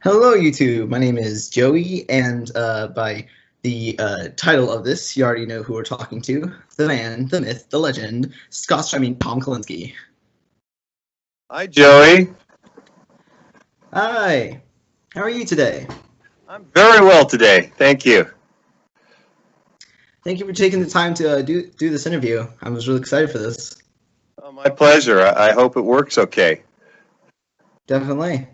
Hello, YouTube. My name is Joey, and by the title of this, you already know who we're talking to. The man, the myth, the legend, Tom Kalinske. Hi, Joey. Hi. How are you today? I'm very well today. Thank you. Thank you for taking the time to do this interview. I was really excited for this. Oh, my pleasure. I hope it works okay. Definitely.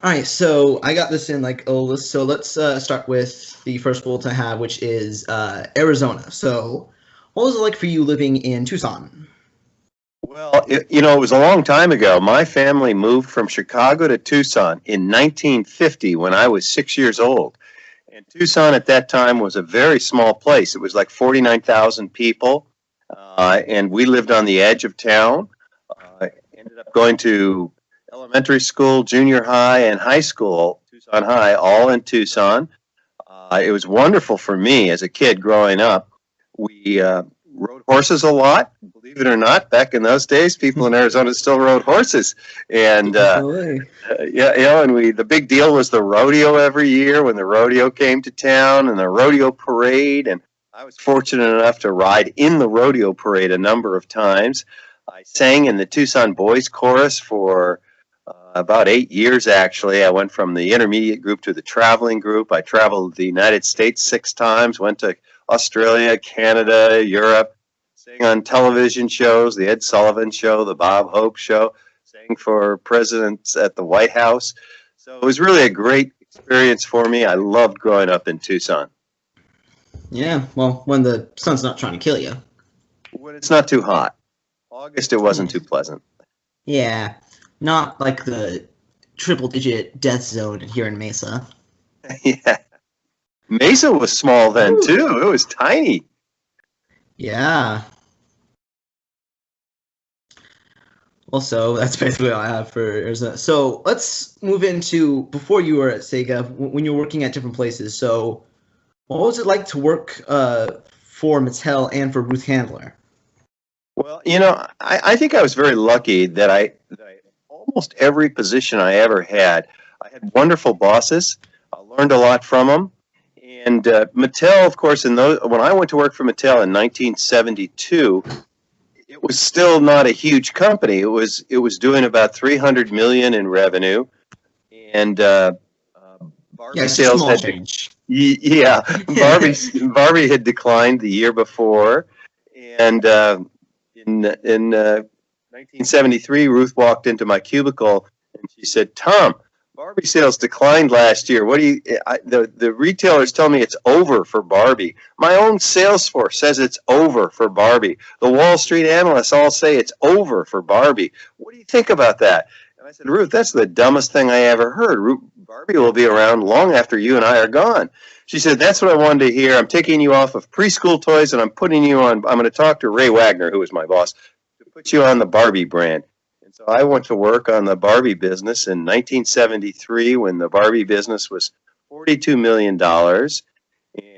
All right, so I got this in like a list. So let's start with the first bullet I have, which is Arizona. So, what was it like for you living in Tucson? Well, it was a long time ago. My family moved from Chicago to Tucson in 1950 when I was 6 years old. And Tucson at that time was a very small place. It was like 49,000 people. And we lived on the edge of town. Ended up going to elementary school, junior high, and high school, Tucson High, all in Tucson. It was wonderful for me as a kid growing up. We rode horses a lot. Believe it or not, back in those days, people in Arizona still rode horses. And and the big deal was the rodeo every year when the rodeo came to town and the rodeo parade. And I was fortunate enough to ride in the rodeo parade a number of times. I sang in the Tucson Boys Chorus for about 8 years, actually. I went from the intermediate group to the traveling group. I traveled the United States 6 times, went to Australia, Canada, Europe, sang on television shows, the Ed Sullivan Show, the Bob Hope Show, sang for presidents at the White House. So it was really a great experience for me. I loved growing up in Tucson. Yeah, well, when the sun's not trying to kill you. When it's not too hot. August, it wasn't too pleasant. Yeah, not like the triple-digit death zone here in Mesa. Yeah. Mesa was small then, too. It was tiny. Yeah. Also, that's basically all I have for Arizona. So let's move into before you were at Sega, when you were working at different places. So what was it like to work for Mattel and for Ruth Handler? Well, I think I was very lucky that I almost every position I ever had, I had wonderful bosses. I learned a lot from them. And Mattel, of course, when I went to work for Mattel in 1972, it was still not a huge company. It was doing about 300 million in revenue, and Barbie sales had change. Barbie had declined the year before, and in 1973, Ruth walked into my cubicle and she said, "Tom, Barbie sales declined last year. What do you? The retailers tell me it's over for Barbie. My own sales force says it's over for Barbie. The Wall Street analysts all say it's over for Barbie. What do you think about that?" And I said, "Ruth, that's the dumbest thing I ever heard. Barbie will be around long after you and I are gone." She said, "That's what I wanted to hear. I'm taking you off of preschool toys and I'm putting you on. I'm going to talk to Ray Wagner, who was my boss, to put you on the Barbie brand." And so I went to work on the Barbie business in 1973 when the Barbie business was $42 million.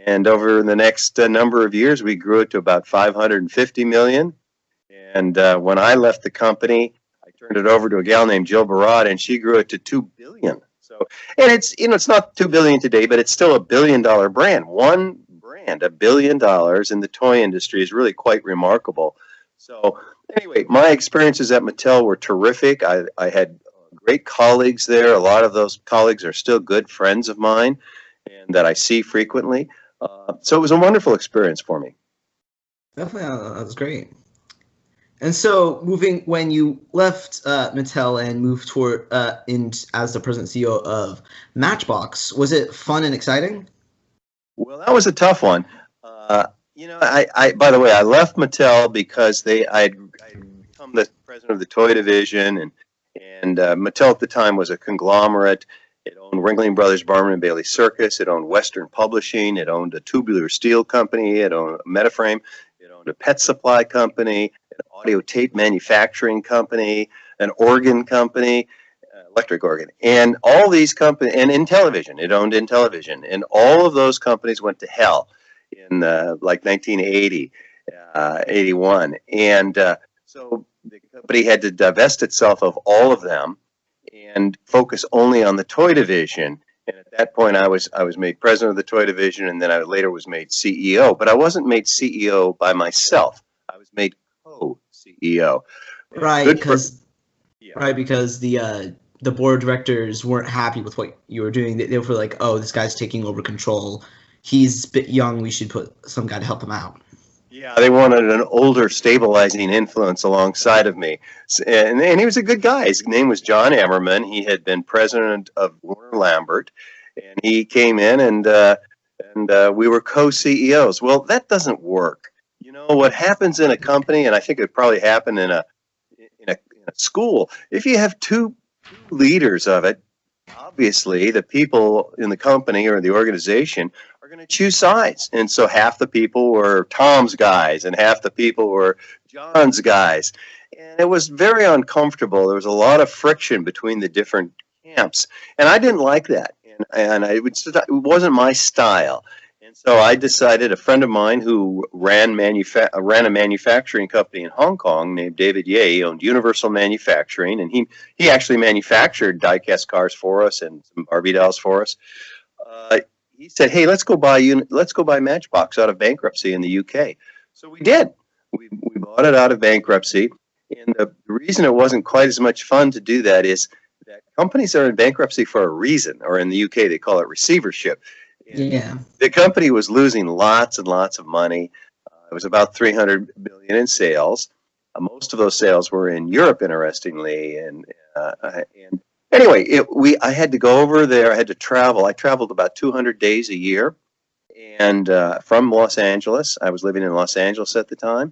And over the next number of years, we grew it to about $550 million. And when I left the company, I turned it over to a gal named Jill Barad, and she grew it to $2 billion. So, and it's not $2 billion today, but it's still $1 billion brand. One brand, $1 billion in the toy industry is really quite remarkable. So anyway, my experiences at Mattel were terrific. I had great colleagues there. A lot of those colleagues are still good friends of mine and that I see frequently. So it was a wonderful experience for me. Definitely, that was great. And so, when you left Mattel and moved toward as the president and CEO of Matchbox, was it fun and exciting? Well, that was a tough one. I by the way, I left Mattel because I had become the president of the toy division, and Mattel at the time was a conglomerate. It owned Ringling Brothers, Barnum and Bailey Circus. It owned Western Publishing. It owned a tubular steel company. It owned Metaframe. It owned a pet supply company, an audio tape manufacturing company, an organ company, electric organ, and all these companies, and in television, it owned in television, and all of those companies went to hell in like 1980, 81, and so the company had to divest itself of all of them, and focus only on the toy division. And at that point, I was made president of the toy division, and then I later was made CEO. But I wasn't made CEO by myself. I was made co-CEO. Right, Good for, because yeah. right, because the board of directors weren't happy with what you were doing. They were like, "Oh, this guy's taking over control. He's a bit young. We should put some guy to help him out." Yeah, they wanted an older, stabilizing influence alongside of me. And he was a good guy. His name was John Emmerman. He had been president of Warner Lambert, and he came in, and we were co-CEOs. Well, that doesn't work. You know, what happens in a company, and I think it probably happened in a school, if you have two leaders of it, obviously the people in the company or the organization are going to choose sides. And so half the people were Tom's guys and half the people were John's guys. And it was very uncomfortable. There was a lot of friction between the different camps. And I didn't like that. And it wasn't my style. And so I decided, a friend of mine who ran a manufacturing company in Hong Kong named David Ye, owned Universal Manufacturing, and he actually manufactured die-cast cars for us and some Barbie dolls for us. He said, "Hey, let's go buy Matchbox out of bankruptcy in the UK." So we did. We bought it out of bankruptcy, and the reason it wasn't quite as much fun to do that is that companies are in bankruptcy for a reason, or in the UK they call it receivership. And yeah. the company was losing lots and lots of money. It was about 300 million in sales. Most of those sales were in Europe, interestingly, and anyway, I had to go over there. I had to travel. I traveled about 200 days a year, and from Los Angeles. I was living in Los Angeles at the time,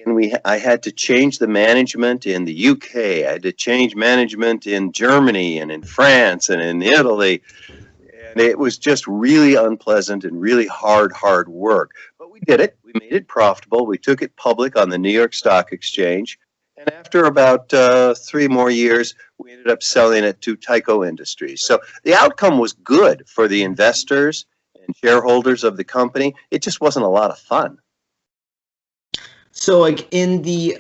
and I had to change the management in the UK. I had to change management in Germany and in France and in Italy. And it was just really unpleasant and really hard work. But we did it. We made it profitable. We took it public on the New York Stock Exchange. And after about 3 more years, we ended up selling it to Tyco Industries. So the outcome was good for the investors and shareholders of the company. It just wasn't a lot of fun. So, like in the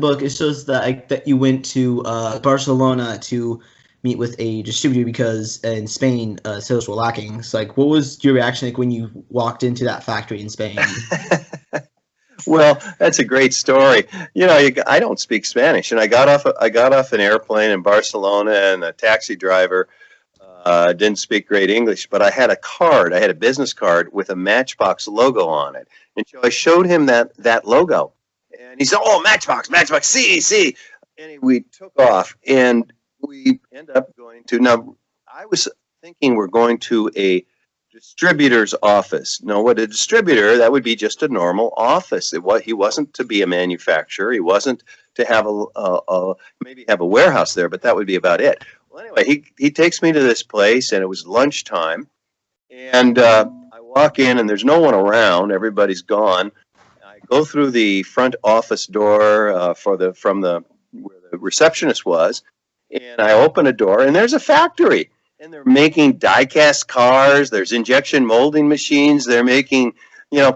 book, it shows that you went to Barcelona to meet with a distributor because in Spain sales were lacking. So, like, what was your reaction like when you walked into that factory in Spain? Well, that's a great story. You know, I don't speak Spanish, and I got off an airplane in Barcelona, and a taxi driver didn't speak great English, but I had a card. I had a business card with a Matchbox logo on it, and so I showed him that logo, and he said, "Oh, Matchbox, see." And we took off, and we end up going to. Now, I was thinking we're going to a distributor's office. No, what a distributor, that would be just a normal office. He wasn't to be a manufacturer. He wasn't to have maybe have a warehouse there, but that would be about it. Well, anyway, he takes me to this place, and it was lunchtime, and I walk in, and there's no one around. Everybody's gone. I go through the front office door where the receptionist was, and I open a door, and there's a factory. And they're making die-cast cars. There's injection molding machines. They're making,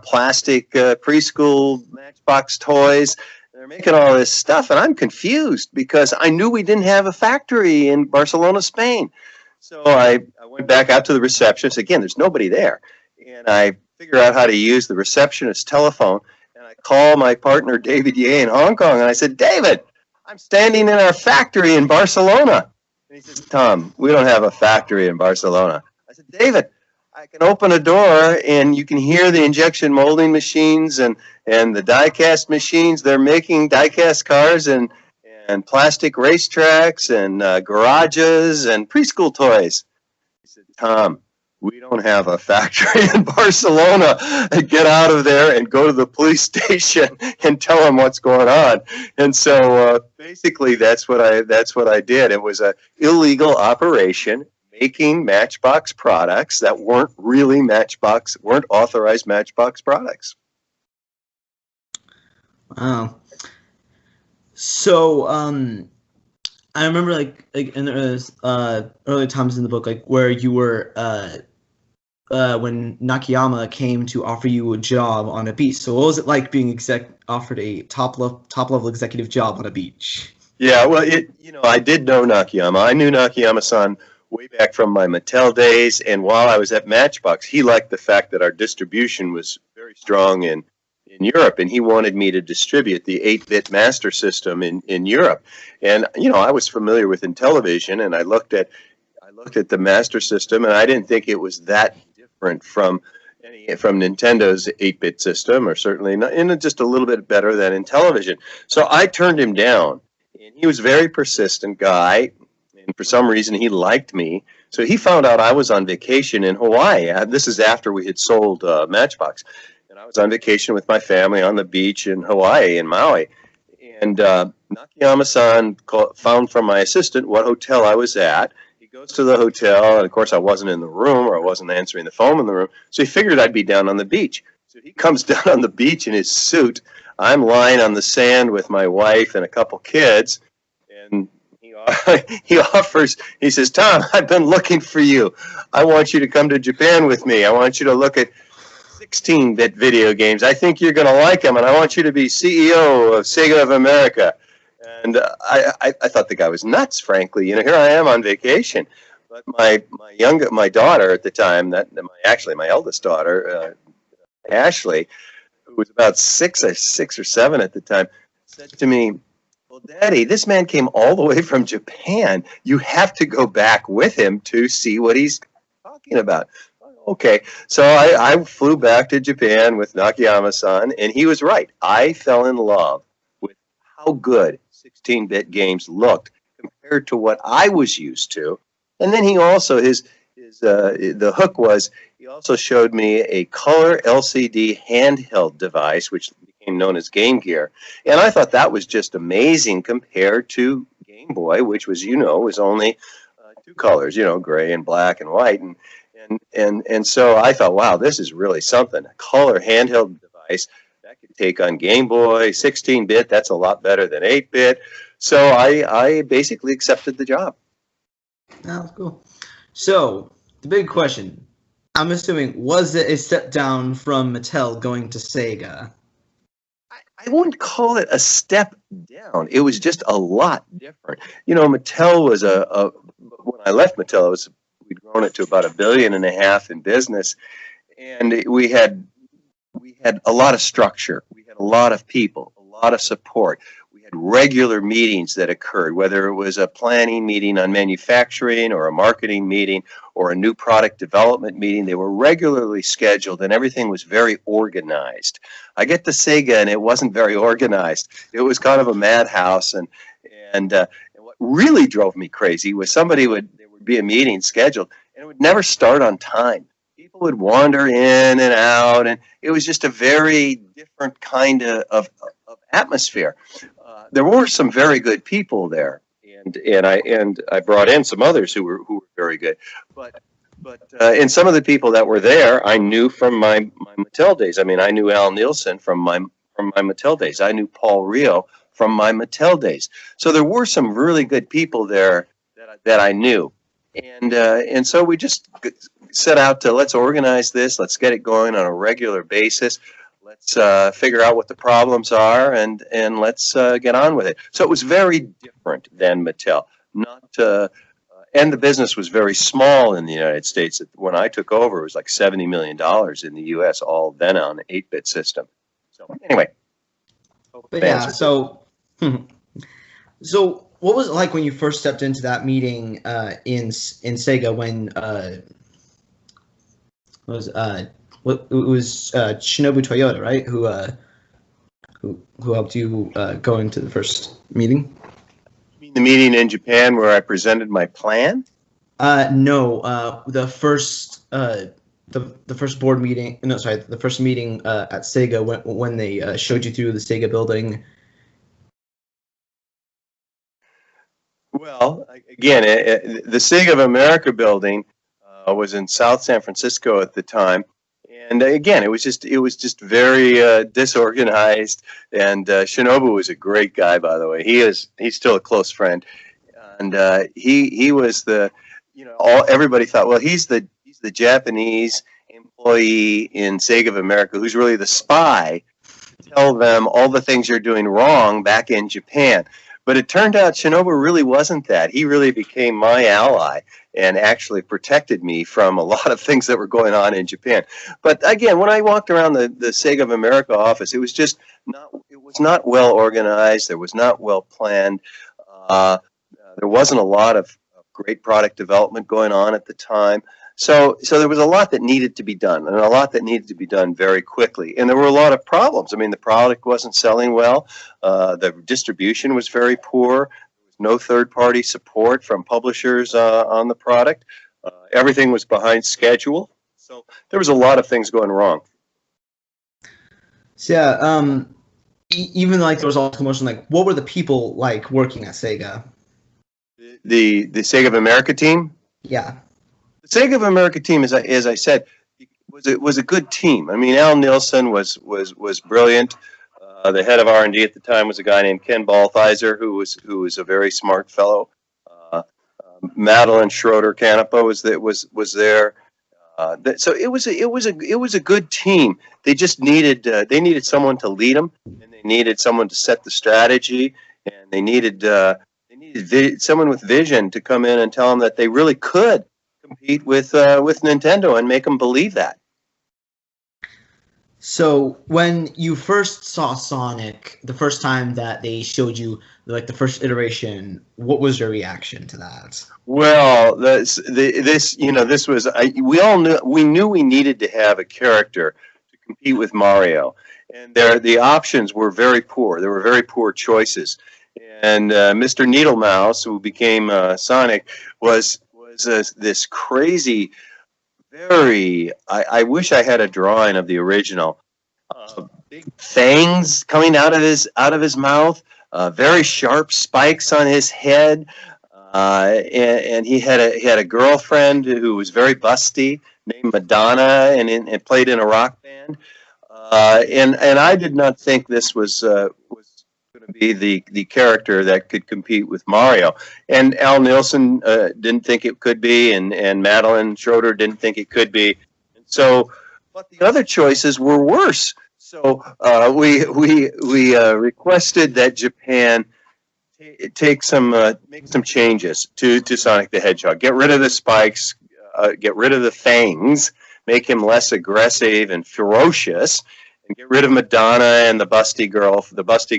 plastic preschool Matchbox toys. They're making all this stuff, and I'm confused because I knew we didn't have a factory in Barcelona, Spain. So I went back out to the receptionist. Again, there's nobody there. And I figure out how to use the receptionist's telephone, and I call my partner, David Ye, in Hong Kong, and I said, "David, I'm standing in our factory in Barcelona." And he says, "Tom, we don't have a factory in Barcelona." I said, "David, I can open a door and you can hear the injection molding machines and the die-cast machines. They're making die-cast cars and plastic racetracks and garages and preschool toys." He said, "Tom, we don't have a factory in Barcelona. Get out of there and go to the police station and tell them what's going on." And so basically that's what I did. It was an illegal operation making Matchbox products that weren't really weren't authorized Matchbox products. Wow. So I remember like in the early times in the book, like where you were when Nakayama came to offer you a job on a beach. So what was it like being offered a top level executive job on a beach? Yeah, well, I did know Nakayama. I knew Nakayama-san way back from my Mattel days, and while I was at Matchbox, he liked the fact that our distribution was very strong in Europe, and he wanted me to distribute the 8-bit master system in Europe. And I was familiar with Intellivision, and I looked at the master system, and I didn't think it was that different from Nintendo's 8-bit system, or certainly not, and just a little bit better than Intellivision. So I turned him down, and he was a very persistent guy, and for some reason he liked me. So he found out I was on vacation in Hawaii. This is after we had sold Matchbox, and I was on vacation with my family on the beach in Hawaii, in Maui. And Nakayama-san found from my assistant what hotel I was at. He goes to the hotel, and of course I wasn't in the room, or I wasn't answering the phone in the room, so he figured I'd be down on the beach. So he comes down on the beach in his suit. I'm lying on the sand with my wife and a couple kids, and he offers, he says, "Tom, I've been looking for you. I want you to come to Japan with me. I want you to look at 16-bit video games. I think you're going to like them, and I want you to be CEO of Sega of America." And I thought the guy was nuts, frankly. Here I am on vacation. But my daughter at the time, my eldest daughter, Ashley, who was about six or seven at the time, said to me, "Well, Daddy, this man came all the way from Japan. You have to go back with him to see what he's talking about." Okay, so I flew back to Japan with Nakayama-san, and he was right. I fell in love with how good 16-bit games looked compared to what I was used to. And then he also, the hook was, he also showed me a color LCD handheld device, which became known as Game Gear. And I thought that was just amazing compared to Game Boy, which was, was only two colors, gray and black and white. And so I thought, wow, this is really something. A color handheld device that could take on Game Boy, 16-bit, that's a lot better than 8-bit. So I basically accepted the job. Oh, cool. So, the big question, I'm assuming, was it a step down from Mattel going to Sega? I wouldn't call it a step down. It was just a lot different. Mattel was when I left Mattel, we'd grown it to about $1.5 billion in business, and we had a lot of structure. We had a lot of people, a lot of support. We had regular meetings that occurred, whether it was a planning meeting on manufacturing or a marketing meeting or a new product development meeting. They were regularly scheduled, and everything was very organized. I get to Sega, and it wasn't very organized. It was kind of a madhouse, and what really drove me crazy was there would be a meeting scheduled, and it would never start on time. People would wander in and out, and it was just a very different kind of atmosphere. There were some very good people there, and I brought in some others who were very good. But and some of the people that were there, I knew from my Mattel days. I mean, I knew Al Nielsen from my Mattel days. I knew Paul Rio from my Mattel days. So there were some really good people there that I knew, and so we just set out to, let's organize this, let's get it going on a regular basis, let's figure out what the problems are, and let's get on with it. So it was very different than Mattel. And the business was very small in the United States. When I took over, it was like $70 million in the U.S., all then on an 8-bit system. So anyway. But yeah, so what was it like when you first stepped into that meeting in Sega when it was Shinobu Toyota, right? Who helped you go into the first meeting? You mean the meeting in Japan where I presented my plan? No, the first the first board meeting. No, sorry, the first meeting at Sega when they showed you through the Sega building. Well, again, the Sega of America building was in South San Francisco at the time, and again, it was just very disorganized. And Shinobu was a great guy, by the way. He's still a close friend, and he was everybody thought, well, he's the Japanese employee in Sega of America who's really the spy to tell them all the things you're doing wrong back in Japan. But it turned out Shinobu really wasn't that. He really became my ally and actually protected me from a lot of things that were going on in Japan. But again, when I walked around the Sega of America office, it was just not well organized. There was not well planned. There wasn't a lot of great product development going on at the time. So there was a lot that needed to be done, and a lot that needed to be done very quickly. And there were a lot of problems. I mean, the product wasn't selling well. The distribution was very poor. There was no third-party support from publishers on the product. Everything was behind schedule. So there was a lot of things going wrong. So yeah, even like there was all commotion, like what were the people like working at Sega? The Sega of America team? Yeah. The Sega of America team, as I said, was a good team. I mean, Al Nilsson was brilliant. The head of R&D at the time was a guy named Ken Balthizer, who was a very smart fellow. Mattel and Schroeder Canepa was there. So it was a good team. They just needed someone to lead them, and they needed someone to set the strategy, and they needed someone with vision to come in and tell them that they really could compete with Nintendo and make them believe that. So when you first saw Sonic, the first time that they showed you like the first iteration, what was your reaction to that? Well, we knew we needed to have a character to compete with Mario, and the options were very poor. There were very poor choices, and Mr. Needlemouse, who became Sonic, was this crazy, very. I wish I had a drawing of the original. Big fangs coming out of his mouth, very sharp spikes on his head, and he had a girlfriend who was very busty named Madonna, and played in a rock band. And I did not think this was going to be the character that could compete with Mario. And Al Nilsson didn't think it could be, and Madeline Schroeder didn't think it could be. And so, but the other choices were worse. So we requested that Japan make some changes to Sonic the Hedgehog. Get rid of the spikes, get rid of the fangs, make him less aggressive and ferocious, and get rid of Madonna and the busty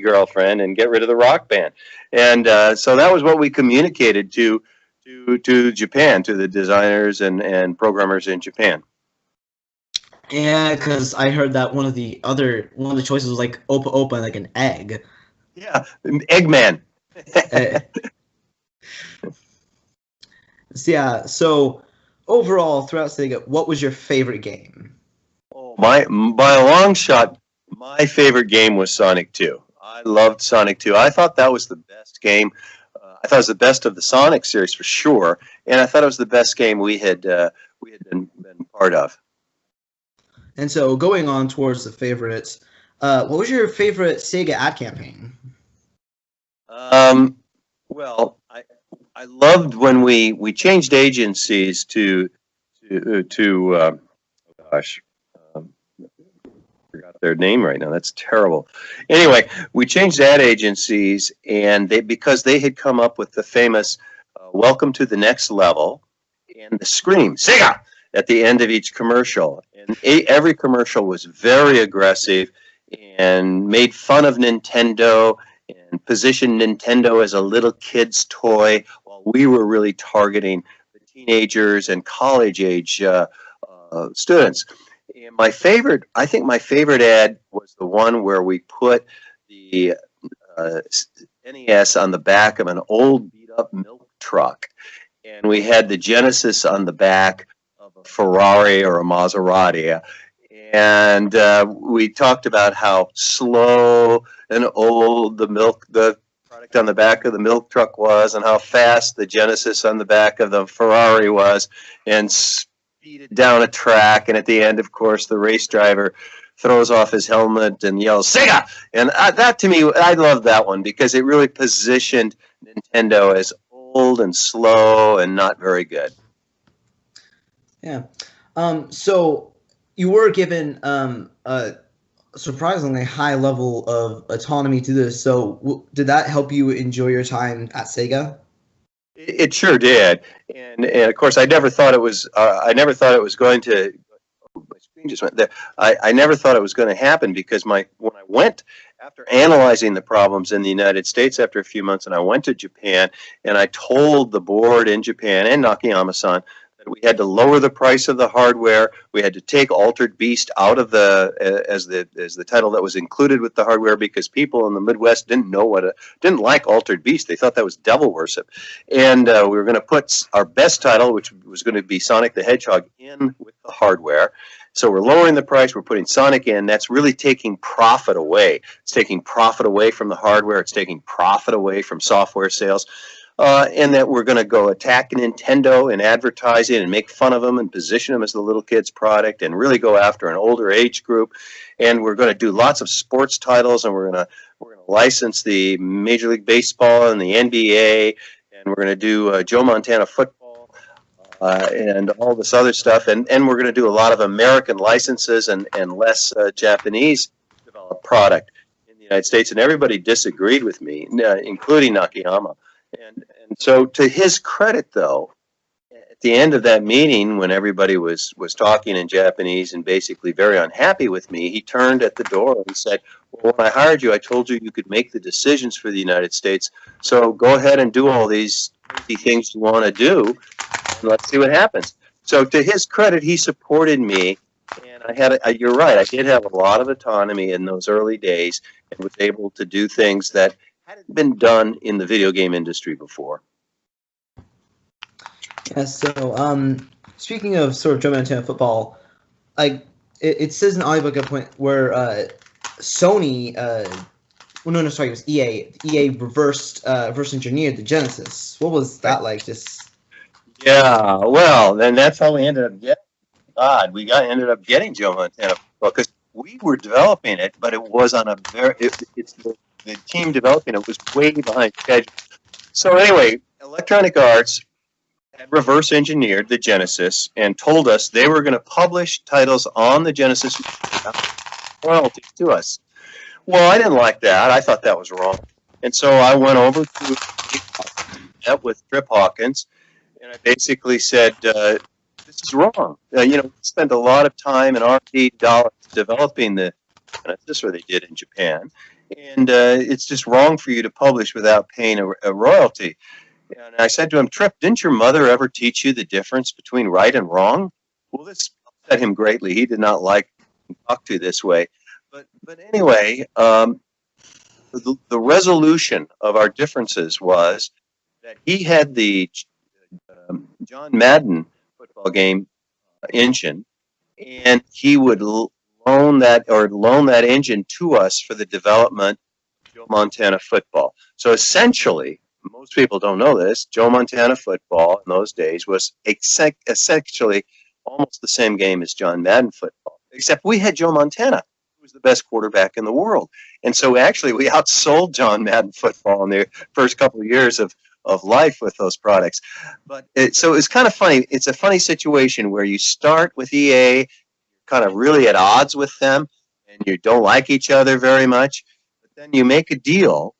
girlfriend, and get rid of the rock band. And so that was what we communicated to Japan, to the designers and programmers in Japan. Yeah, because I heard that one of the choices was like Opa Opa, like an egg. Yeah, Eggman. Yeah. So overall, throughout Sega, what was your favorite game? Oh, by a long shot, my favorite game was Sonic 2. I loved Sonic 2. I thought that was the best game. I thought it was the best of the Sonic series for sure, and I thought it was the best game we had been part of. And so, going on towards the favorites, what was your favorite Sega ad campaign? Well, I loved when we changed agencies to oh gosh, forgot their name right now. That's terrible. Anyway, we changed ad agencies, and because they had come up with the famous "Welcome to the Next Level" and the scream "Sega" at the end of each commercial. And every commercial was very aggressive and made fun of Nintendo and positioned Nintendo as a little kid's toy, while we were really targeting the teenagers and college-age students. And I think my favorite ad was the one where we put the NES on the back of an old beat-up milk truck, and we had the Genesis on the back of a Ferrari or a Maserati, and we talked about how slow and old the product on the back of the milk truck was, and how fast the Genesis on the back of the Ferrari was, and speeded down a track. And at the end, of course, the race driver throws off his helmet and yells "Sega!" And that, to me, I love that one because it really positioned Nintendo as old and slow and not very good. Yeah. So you were given surprisingly high level of autonomy to this. So did that help you enjoy your time at Sega? It sure did, and of course, I never thought it was. I never thought it was going to. Oh, my screen just went there. I never thought it was going to happen because when I went after analyzing the problems in the United States after a few months, and I went to Japan, and I told the board in Japan and Nakayama-san that we had to lower the price of the hardware. We had to take Altered Beast out of as the title that was included with the hardware because people in the Midwest didn't like Altered Beast. They thought that was devil worship, and we were going to put our best title, which was going to be Sonic the Hedgehog, in with the hardware. So we're lowering the price. We're putting Sonic in. That's really taking profit away. It's taking profit away from the hardware. It's taking profit away from software sales. And that we're going to go attack Nintendo in advertising and make fun of them and position them as the little kids' product and really go after an older age group. And we're going to do lots of sports titles, and we're going to license the Major League Baseball and the NBA, and we're going to do Joe Montana football and all this other stuff. And we're going to do a lot of American licenses and less Japanese developed product in the United States. And everybody disagreed with me, including Nakayama. And so, to his credit, though, at the end of that meeting, when everybody was talking in Japanese and basically very unhappy with me, he turned at the door and said, "Well, when I hired you, I told you you could make the decisions for the United States. So go ahead and do all these things you want to do, and let's see what happens." So, to his credit, he supported me. And you're right, I did have a lot of autonomy in those early days and was able to do things that hadn't been done in the video game industry before. Yeah, so speaking of sort of Joe Montana football, it says in the audiobook at a point where Sony, it was EA. EA reverse engineered the Genesis. What was that like? Yeah, well, then that's how we ended up getting. We ended up getting Joe Montana football because we were developing it, but it was on a the team developing it was way behind schedule. So anyway, Electronic Arts had reverse engineered the Genesis and told us they were going to publish titles on the Genesis royalties to us. Well, I didn't like that. I thought that was wrong. And so I went over to met with Trip Hawkins, and I basically said, this is wrong. We spent a lot of time and R&D dollars developing the Genesis, or they did in Japan. And it's just wrong for you to publish without paying a royalty. And I said to him, Trip, didn't your mother ever teach you the difference between right and wrong? Well, this upset him greatly. He did not like being talked to this way. But anyway, the resolution of our differences was that he had the John Madden football game engine, and he would loan that engine to us for the development of Joe Montana football. So essentially, most people don't know this, Joe Montana football in those days was essentially almost the same game as John Madden football, except we had Joe Montana, who was the best quarterback in the world. And so actually we outsold John Madden football in the first couple of years of life with those products. But so it's kind of funny. It's a funny situation where you start with EA, kind of really at odds with them, and you don't like each other very much, but then you make a deal,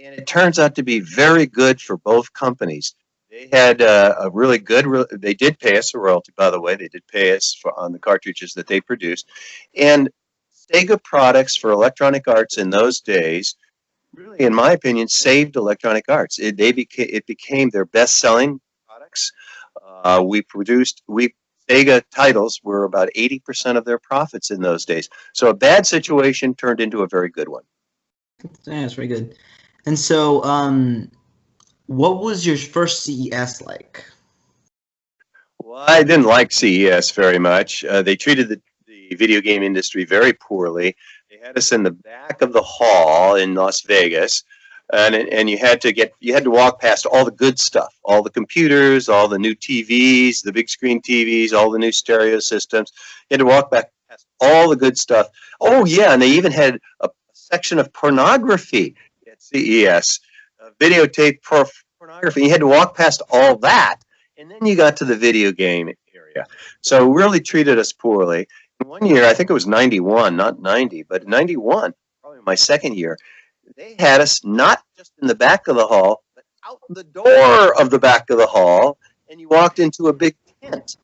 and it turns out to be very good for both companies. They had a really good, they did pay us a royalty, by the way. They did pay us on the cartridges that they produced. And Sega products for Electronic Arts in those days really, in my opinion, saved Electronic Arts. It became their best-selling products. Sega titles were about 80% of their profits in those days. So a bad situation turned into a very good one. Yeah, that's very good. And so, what was your first CES like? Well, I didn't like CES very much. They treated the video game industry very poorly. They had us in the back of the hall in Las Vegas, and you had to walk past all the good stuff, all the computers, all the new TVs, the big screen TVs, all the new stereo systems. You had to walk back past all the good stuff. Oh yeah, and they even had a section of pornography at CES, videotape pornography. You had to walk past all that, and then you got to the video game area. So really treated us poorly. one year, I think it was 91, not 90, but 91, probably my second year, they had us not just in the back of the hall, but out the door of the back of the hall, and you walked into a big tent.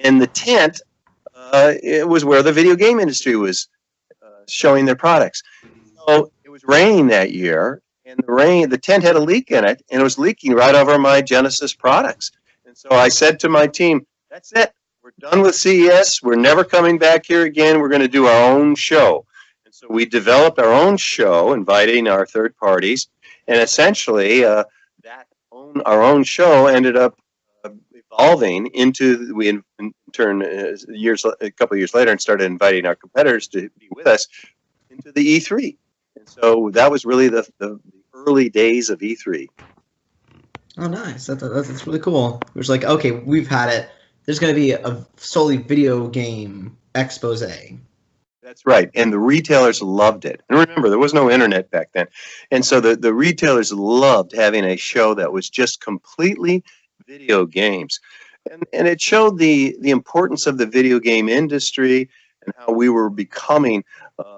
And the tent, it was where the video game industry was showing their products. So it was raining that year, and the tent had a leak in it, and it was leaking right over my Genesis products. And so I said to my team, that's it. We're done with CES. We're never coming back here again. We're going to do our own show. And so we developed our own show, inviting our third parties, and essentially our own show ended up evolving into, we in turn, a couple of years later, and started inviting our competitors to be with us into the E3. And so that was really the early days of E3. Oh, nice. That's really cool. It was like, okay, we've had it. There's going to be a solely video game expose. That's right. And the retailers loved it. And remember, there was no internet back then. And so the retailers loved having a show that was just completely video games. And it showed the importance of the video game industry and how we were becoming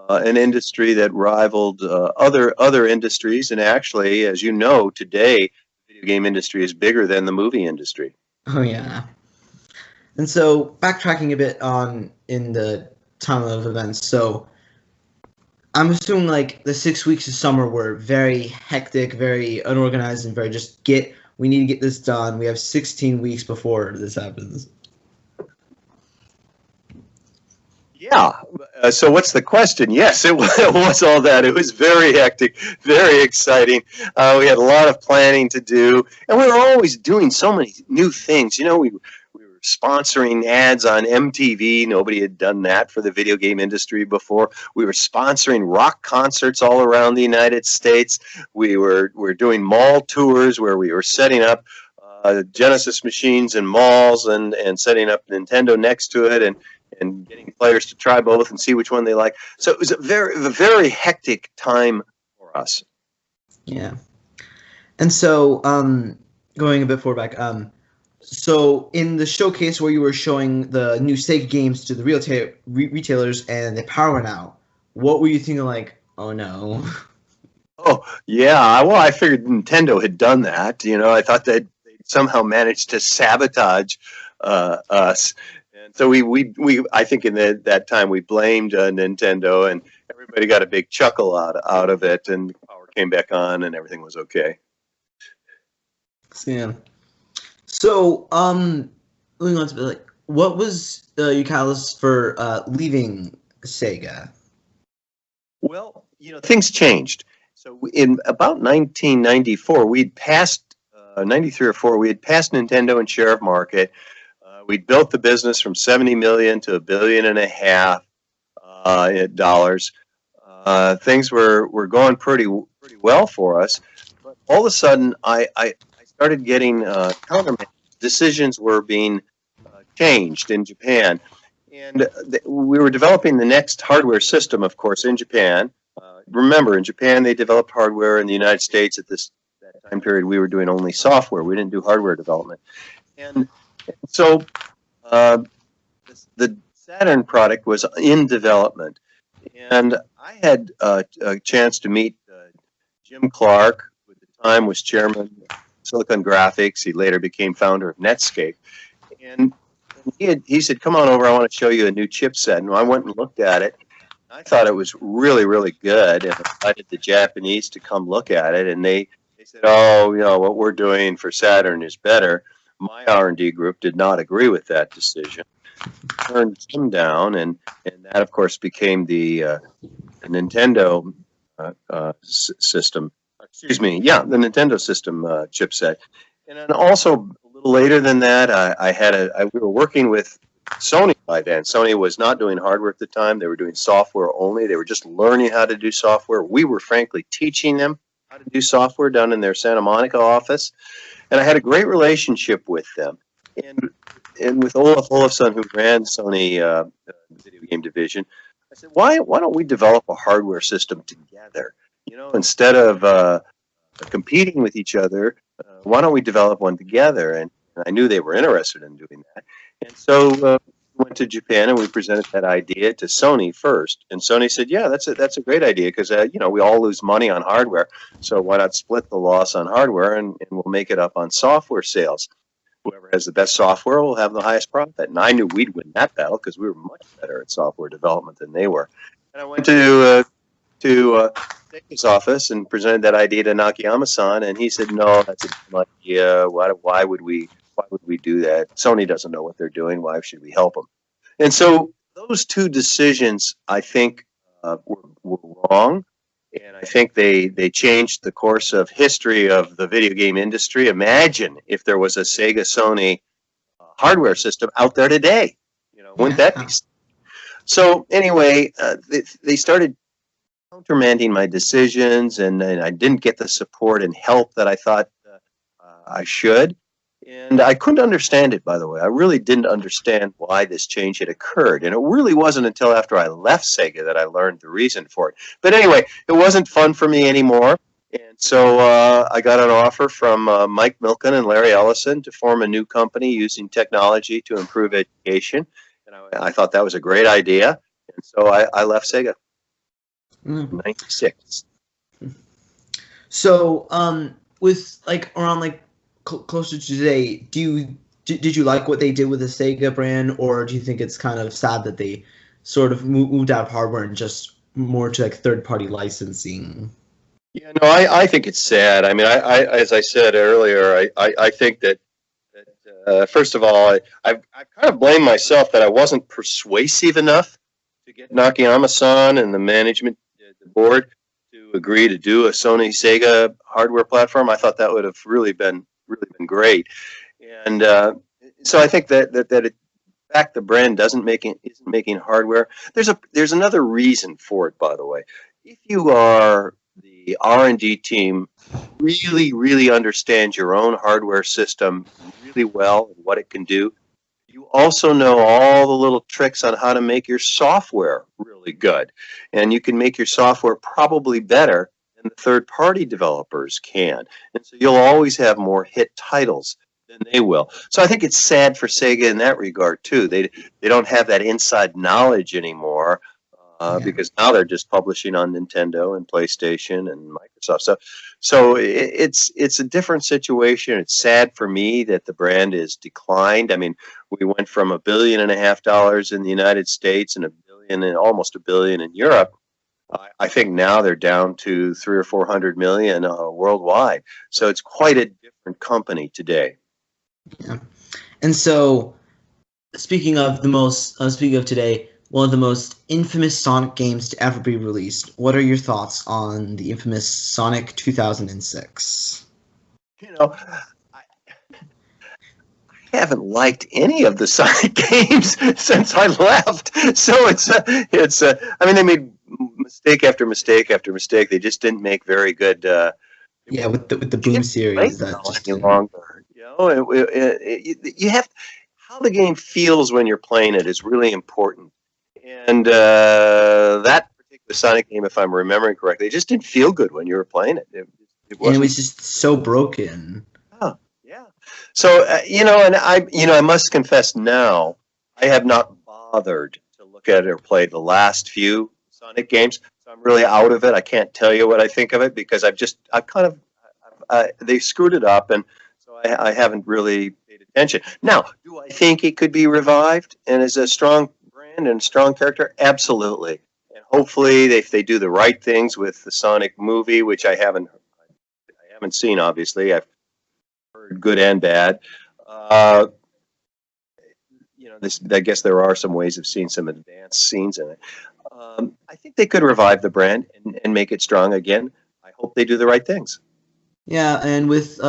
an industry that rivaled other industries. And actually, as you know, today, the video game industry is bigger than the movie industry. Oh, yeah. And so, backtracking a bit in the time of events, so I'm assuming like the 6 weeks of summer were very hectic, very unorganized, and very just we need to get this done. We have 16 weeks before this happens. Yeah. So what's the question? Yes, it was all that. It was very hectic, very exciting. We had a lot of planning to do, and we were always doing so many new things. You know, we were sponsoring ads on MTV. Nobody had done that for the video game industry before. We were sponsoring rock concerts all around the United States. We were doing mall tours where we were setting up Genesis machines in malls and setting up Nintendo next to it and getting players to try both and see which one they like. So it was a very hectic time for us. Yeah. And so, going a bit further back, so in the showcase where you were showing the new Sega games to the retailers and the power went out, what were you thinking like, oh no? Oh, yeah. Well, I figured Nintendo had done that. You know, I thought they'd somehow managed to sabotage us. And so I think in that time we blamed Nintendo, and everybody got a big chuckle out of it, and the power came back on and everything was okay. Yeah. So, moving on to like, what was your catalyst for leaving Sega? Well, you know, things changed. So in about 1994, we'd passed 93 or 4. We had passed Nintendo in share of market. We'd built the business from $70 million to $1.5 billion dollars. Things were going pretty well for us, but all of a sudden, I started getting countermeasures. Decisions were being changed in Japan, and we were developing the next hardware system, of course, in Japan. Remember, in Japan, they developed hardware. In the United States, at that time period, we were doing only software. We didn't do hardware development, and so the Saturn product was in development, and I had a chance to meet Jim Clark, who at the time was chairman of Silicon Graphics. He later became founder of Netscape, and he said, "Come on over. I want to show you a new chipset." And I went and looked at it. I thought it was really good, and I invited the Japanese to come look at it, and they said, "Oh, you know, what we're doing for Saturn is better." My R&D group did not agree with that decision. Turned him down, and that, of course, became the Nintendo system. Excuse me, yeah, the Nintendo system chipset. And then also a little later than that, we were working with Sony by then. Sony was not doing hardware at the time; they were doing software only. They were just learning how to do software. We were frankly teaching them how to do software down in their Santa Monica office. And I had a great relationship with them. And with Olaf Olafsson, who ran Sony video game division, I said, why don't we develop a hardware system together? You know, instead of competing with each other, why don't we develop one together? And I knew they were interested in doing that. And so went to Japan and we presented that idea to Sony first, and Sony said, "Yeah, that's a great idea because you know, we all lose money on hardware, so why not split the loss on hardware and we'll make it up on software sales. Whoever has the best software will have the highest profit." And I knew we'd win that battle because we were much better at software development than they were. And I went to Sega's office and presented that idea to Nakayama-san, and he said, "No, that's a dumb idea. Why would we do that? Sony doesn't know what they're doing. Why should we help them?" And so those two decisions, I think, were wrong, and I think they changed the course of history of the video game industry. Imagine if there was a Sega Sony hardware system out there today. You know, wouldn't that be? So anyway, they started countermanding my decisions, and I didn't get the support and help that I thought I should. And I couldn't understand it, by the way. I really didn't understand why this change had occurred. And it really wasn't until after I left Sega that I learned the reason for it. But anyway, it wasn't fun for me anymore. And so I got an offer from Mike Milken and Larry Ellison to form a new company using technology to improve education. And I thought that was a great idea. And so I left Sega in 96. So with like around like closer to today, did you like what they did with the Sega brand, or do you think it's kind of sad that they sort of moved out of hardware and just more to like third-party licensing? Yeah, no, I think it's sad. I mean, I as I said earlier, I think that first of all, I've kind of blamed myself that I wasn't persuasive enough to get Nakayama-san and the management, the board, to agree to do a Sony Sega hardware platform. I thought that would have really been great, and so I think that in fact the brand isn't making hardware. There's another reason for it, by the way. If you are the R&D team, really understand your own hardware system really well and what it can do, you also know all the little tricks on how to make your software really good, and you can make your software probably better the third-party developers can, and so you'll always have more hit titles than they will. So I think it's sad for Sega in that regard too. They don't have that inside knowledge anymore because now they're just publishing on Nintendo and PlayStation and Microsoft. So it's a different situation. It's sad for me that the brand is declined. I mean, we went from $1.5 billion in the United States and almost $1 billion in Europe. I think now they're down to 300 or 400 million worldwide. So it's quite a different company today. Yeah, and so speaking of today, one of the most infamous Sonic games to ever be released. What are your thoughts on the infamous Sonic 2006? You know, I haven't liked any of the Sonic games since I left. So it's I mean, they made mistake after mistake after mistake. They just didn't make very good. With the Boom series, that just longer. You know, you have how the game feels when you're playing it is really important. And that particular Sonic game, if I'm remembering correctly, it just didn't feel good when you were playing it. It was just so broken. Oh, yeah. So you know, and I must confess now, I have not bothered to look at or play the last few Sonic games, so I'm really out of it. I can't tell you what I think of it because they screwed it up, and so I haven't really paid attention. Now, do I think it could be revived and is a strong brand and strong character? Absolutely, and hopefully, if they do the right things with the Sonic movie, which I haven't seen, obviously, I've heard good and bad. You know, I guess there are some ways of seeing some advanced scenes in it. I think they could revive the brand and make it strong again. I hope they do the right things. Yeah, and with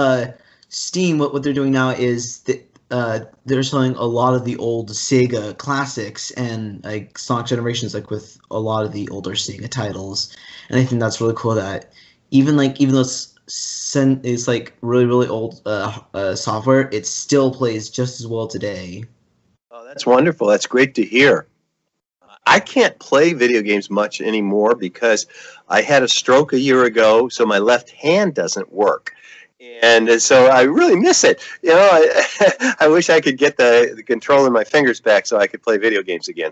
Steam, what they're doing now is they're selling a lot of the old Sega classics and like Sonic Generations, like with a lot of the older Sega titles. And I think that's really cool that even though it's like really old software, it still plays just as well today. Oh, that's wonderful. That's great to hear. I can't play video games much anymore because I had a stroke a year ago, so my left hand doesn't work. And so I really miss it. You know, I wish I could get the control in my fingers back so I could play video games again.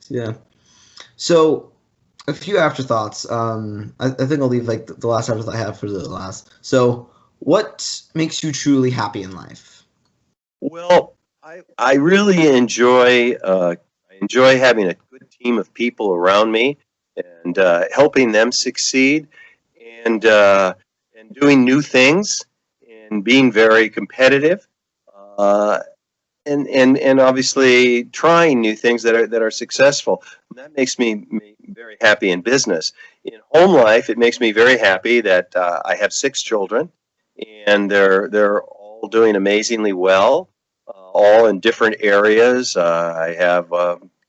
Yeah. So a few afterthoughts. I think I'll leave like the last afterthought I have for the last. So, what makes you truly happy in life? Well, I really enjoy having a good team of people around me and helping them succeed and doing new things and being very competitive. Uh, and obviously trying new things that are successful. And that makes me very happy in business. In home life, it makes me very happy that I have 6 children, and they're all doing amazingly well, all in different areas. I have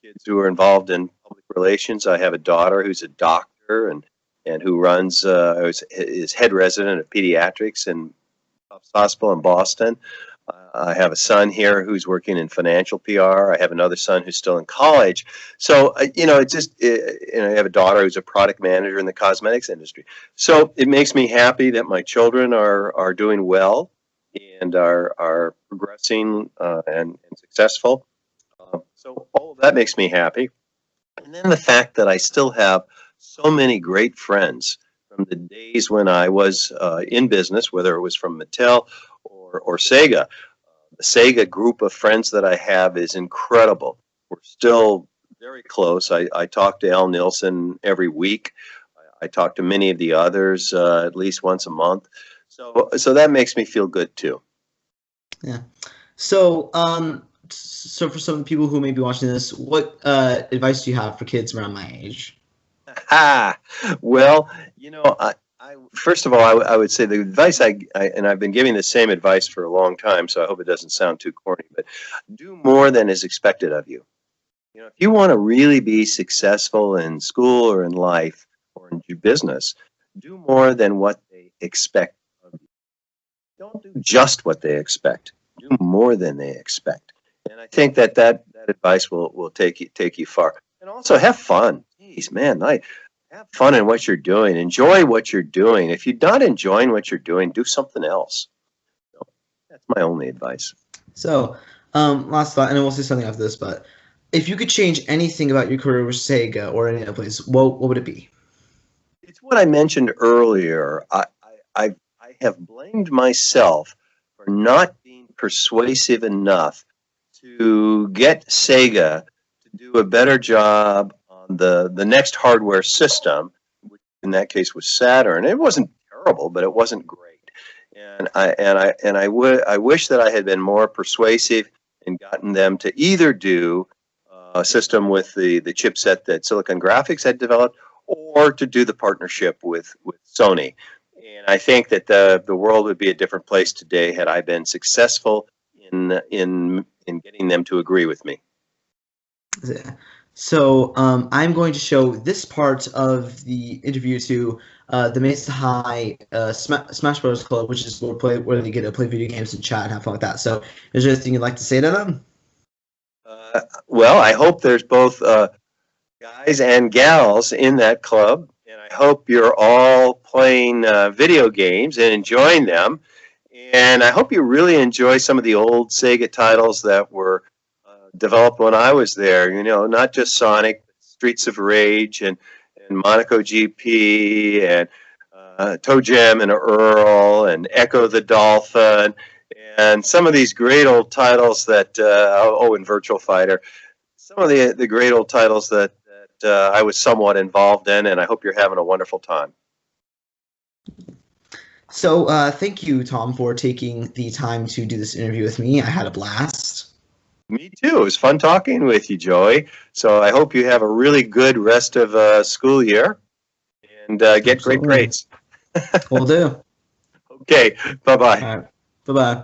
kids who are involved in public relations. I have a daughter who's a doctor and who runs is head resident of pediatrics in Tufts Hospital in Boston. I have a son here who's working in financial PR. I have another son who's still in college. So, you know, I have a daughter who's a product manager in the cosmetics industry. So it makes me happy that my children are doing well and are progressing and successful. So all of that makes me happy. And then the fact that I still have so many great friends from the days when I was in business, whether it was from Mattel or Sega. The Sega group of friends that I have is incredible. We're still very close. I talk to Al Nilsson every week. I talk to many of the others at least once a month. So that makes me feel good too. Yeah. So, so for some people who may be watching this, what advice do you have for kids around my age? Well, you know, first of all, I would say the advice and I've been giving the same advice for a long time, so I hope it doesn't sound too corny, but do more than is expected of you. You know, if you want to really be successful in school or in life or in your business, do more than what they expect of you. Don't do just what they expect. Do more than they expect. And I think that advice will take you far. And also have fun. Jeez, man, have fun in what you're doing. Enjoy what you're doing. If you're not enjoying what you're doing, do something else. So that's my only advice. So, last thought, and then we'll say something after this, but if you could change anything about your career with Sega or any other place, what would it be? It's what I mentioned earlier. I have blamed myself for not being persuasive enough to get Sega to do a better job on the next hardware system, which in that case was Saturn. It wasn't terrible, but it wasn't great. And I wish that I had been more persuasive and gotten them to either do a system with the chipset that Silicon Graphics had developed, or to do the partnership with Sony. And I think that the world would be a different place today had I been successful in getting them to agree with me. So I'm going to show this part of the interview to the Mesa High Smash Bros. Club, which is where they get to play video games and chat and have fun with that. So is there anything you'd like to say to them? Well, I hope there's both guys and gals in that club, and I hope you're all playing video games and enjoying them. And I hope you really enjoy some of the old Sega titles that were developed when I was there. You know, not just Sonic, but Streets of Rage and Monaco GP and Toe Jam and Earl and Echo the Dolphin and some of these great old titles that and Virtual Fighter. Some of the great old titles that I was somewhat involved in, and I hope you're having a wonderful time. So thank you, Tom, for taking the time to do this interview with me. I had a blast. Me too. It was fun talking with you, Joey. So I hope you have a really good rest of school year and get great grades. Will do. Okay. Bye-bye. All right. Bye-bye.